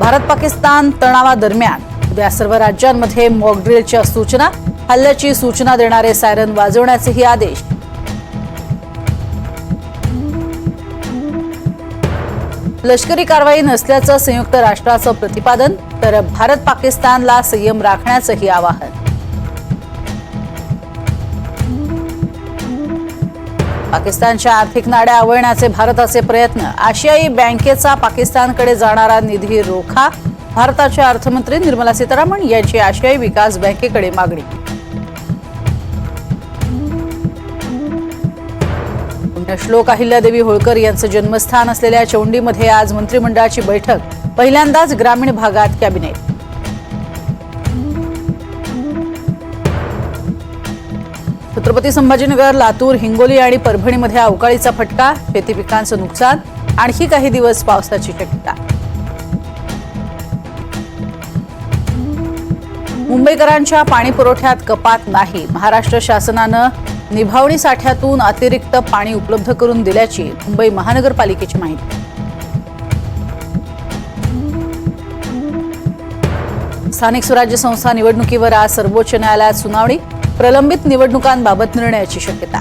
भारत पाकिस्तान तणावादरम्यान उद्या सर्व राज्यांमध्ये मॉक ड्रिलच्या सूचना, हल्ल्याची सूचना देणारे सायरन वाजवण्याचेही आदेश. लष्करी कारवाई नसल्याचं संयुक्त राष्ट्राचं प्रतिपादन, तर भारत पाकिस्तानला संयम राखण्याचंही आवाहन. पाकिस्तानच्या आर्थिक नाड्या आवळण्याचे भारताचे प्रयत्न, आशियाई बँकेचा पाकिस्तानकडे जाणारा निधी रोखा. भारताच्या अर्थमंत्री निर्मला सीतारामन यांची आशियाई विकास बँकेकडे मागणी. पुण्यश्लोक अहिल्यादेवी होळकर यांचं जन्मस्थान असलेल्या चौंडीमध्ये आज मंत्रिमंडळाची बैठक, पहिल्यांदाच ग्रामीण भागात कॅबिनेट. छत्रपती संभाजीनगर, लातूर, हिंगोली आणि परभणीमध्ये अवकाळीचा फटका, शेती पिकांचं नुकसान, आणखी काही दिवस पावसाची शक्यता. मुंबईकरांच्या पाणी पुरवठ्यात कपात नाही, महाराष्ट्र शासनानं निभावणी साठ्यातून अतिरिक्त पाणी उपलब्ध करून दिल्याची मुंबई महानगरपालिकेची माहिती. स्थानिक स्वराज्य संस्था निवडणुकीवर आज सर्वोच्च न्यायालयात सुनावणी, प्रलंबित निवडणुकांबाबत निर्णयाची शक्यता.